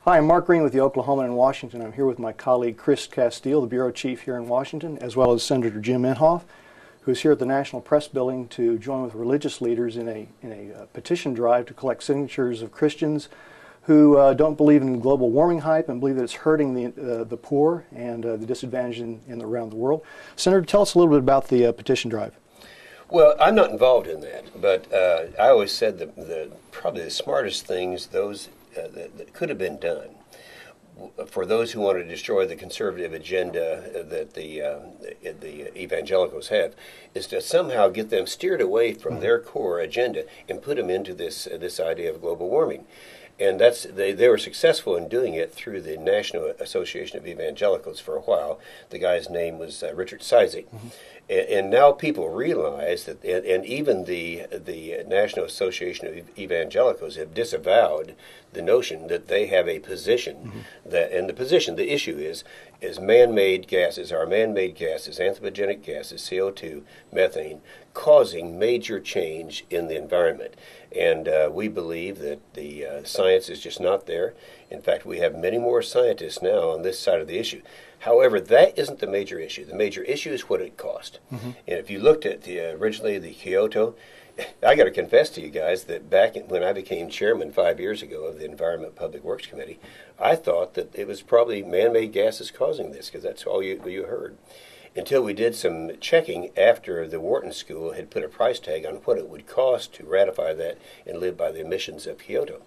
Hi, I'm Mark Green with the Oklahoman in Washington. I'm here with my colleague Chris Castile, the Bureau Chief here in Washington, as well as Senator Jim Inhofe, who's here at the National Press Building to join with religious leaders in a petition drive to collect signatures of Christians who don't believe in global warming hype and believe that it's hurting the poor and the disadvantaged around the world. Senator, tell us a little bit about the petition drive. Well, I'm not involved in that, but I always said that probably the smartest things that could have been done for those who want to destroy the conservative agenda that the evangelicals have is to somehow get them steered away from their core agenda and put them into this idea of global warming. And they were successful in doing it through the National Association of Evangelicals for a while. The guy's name was Richard Cizik. Mm-hmm. And now people realize that, and even the National Association of Evangelicals have disavowed the notion that they have a position the issue is man-made gases, anthropogenic gases, CO2, methane, causing major change in the environment. And we believe that the science is just not there. In fact, we have many more scientists now on this side of the issue. However, that isn't the major issue. The major issue is what it cost. Mm-hmm. And if you looked at originally the Kyoto, I got to confess to you guys that when I became chairman 5 years ago of the Environment Public Works Committee, I thought that it was probably man-made gases causing this, because that's all you heard. Until we did some checking after the Wharton School had put a price tag on what it would cost to ratify that and live by the emissions of Kyoto.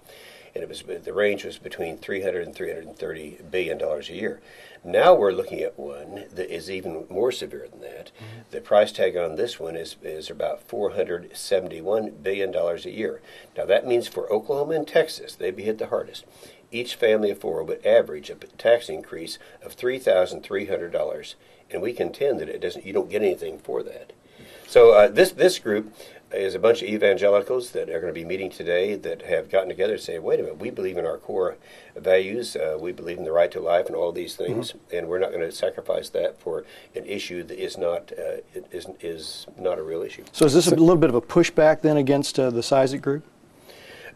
And the range was between $300 and $330 billion a year. Now we're looking at one that is even more severe than that. Mm-hmm. The price tag on this one is about $471 billion a year. Now that means for Oklahoma and Texas, they'd be hit the hardest. Each family of four would average a tax increase of $3,300, and we contend that you don't get anything for that. So this group is a bunch of evangelicals that are going to be meeting today that have gotten together and say, wait a minute, we believe in our core values, we believe in the right to life and all these things, and we're not going to sacrifice that for an issue that is not a real issue. So is this a little bit of a pushback then against the Cizik group?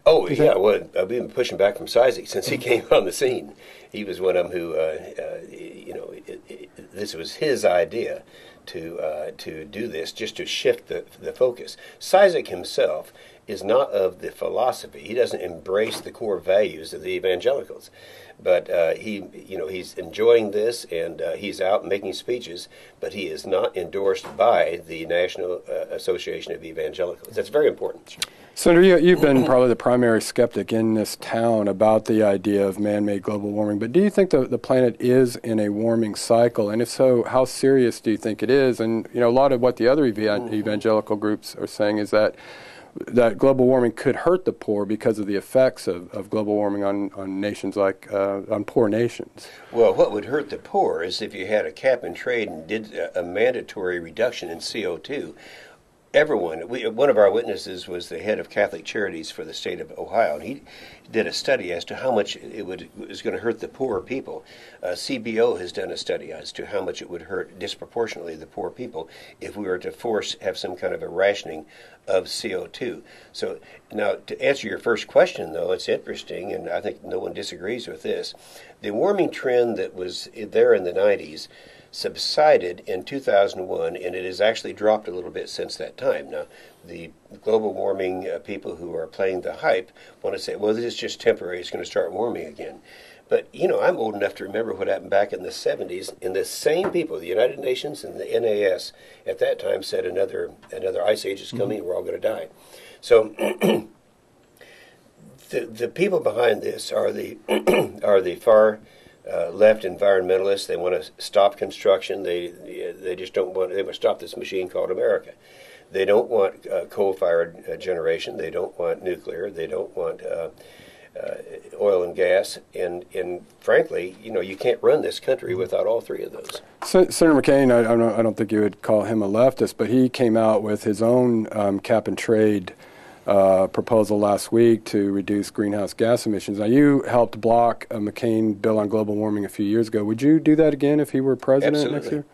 Oh, yeah, well, I've been pushing back from Cizik since he came on the scene. He was one of them who, this was his idea to do this, just to shift the focus. Cizik himself is not of the philosophy. He doesn't embrace the core values of the evangelicals. But he's enjoying this, and he's out making speeches, but he is not endorsed by the National Association of Evangelicals. That's very important. Senator, you've been probably the primary skeptic in this town about the idea of man-made global warming, but do you think the planet is in a warming cycle? And if so, how serious do you think it is? And a lot of what the other evangelical groups are saying is that global warming could hurt the poor because of the effects of global warming on nations on poor nations. Well, what would hurt the poor is if you had a cap and trade and did a mandatory reduction in CO2. One of our witnesses was the head of Catholic Charities for the state of Ohio, and he did a study as to how much it was going to hurt the poor people. CBO has done a study as to how much it would hurt disproportionately the poor people if we were to have some kind of a rationing of CO2. So now, to answer your first question, though, it's interesting, and I think no one disagrees with this. The warming trend that was there in the 90s subsided in 2001, and it has actually dropped a little bit since that time. Now, the global warming people who are playing the hype want to say, well, this is just temporary, it's going to start warming again. But, I'm old enough to remember what happened back in the 70s, and the same people, the United Nations and the NAS, at that time said another ice age is coming, and we're all going to die. So the people behind this are the far left environmentalists. They want to stop construction. They just don't want. They want to stop this machine called America. They don't want coal-fired generation. They don't want nuclear. They don't want oil and gas. And frankly, you can't run this country without all three of those. Senator McCain, I don't think you would call him a leftist, but he came out with his own cap and trade proposal last week to reduce greenhouse gas emissions. Now, you helped block a McCain bill on global warming a few years ago. Would you do that again if he were president next year?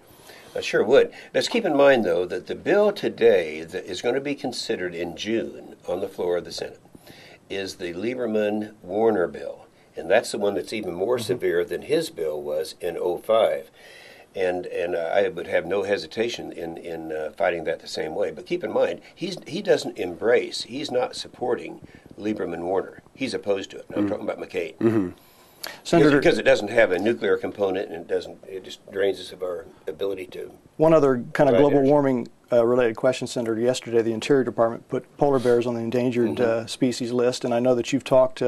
I sure would. Let's keep in mind, though, that the bill today that is going to be considered in June on the floor of the Senate is the Lieberman-Warner bill. and that's the one that's even more severe than his bill was in '05. And I would have no hesitation in fighting that the same way. But keep in mind, he doesn't embrace, he's not supporting Lieberman Warner. He's opposed to it. I'm talking about McCain. Senator, because it doesn't have a nuclear component, and it just drains us of our ability to. one other kind of global energy. warming related question, Senator. Yesterday, the Interior Department put polar bears on the endangered species list, and I know that you've talked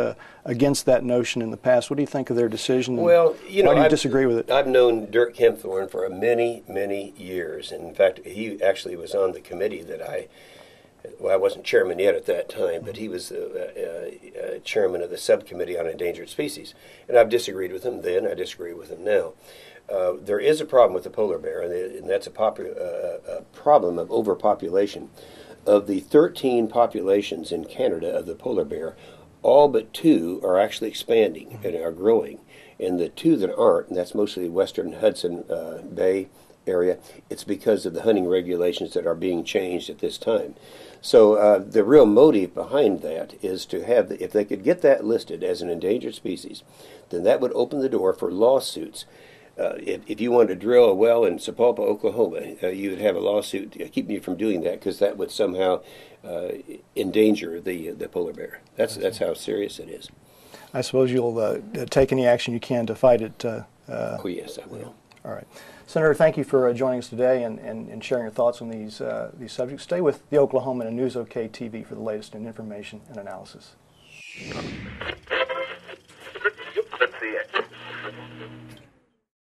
against that notion in the past. What do you think of their decision? Well, you know, why do you disagree with it? I've known Dirk Kempthorne for many, many years. And in fact, he actually was on the committee that I wasn't chairman yet at that time, but he was chairman of the subcommittee on endangered species. And I've disagreed with him then, I disagree with him now. There is a problem with the polar bear, and that's a problem of overpopulation. Of the 13 populations in Canada of the polar bear, all but 2 are actually expanding and are growing. And the 2 that aren't, and that's mostly western Hudson Bay area, it's because of the hunting regulations that are being changed at this time. So the real motive behind that is to have, if they could get that listed as an endangered species, then that would open the door for lawsuits. If you wanted to drill a well in Sapulpa, Oklahoma, you would have a lawsuit keeping you from doing that, because that would somehow endanger the polar bear. That's how serious it is. I suppose you'll take any action you can to fight it. Oh, yes, I will. All right. Senator, thank you for joining us today and sharing your thoughts on these subjects. Stay with the Oklahoman and News OK TV for the latest in information and analysis. Let's see it.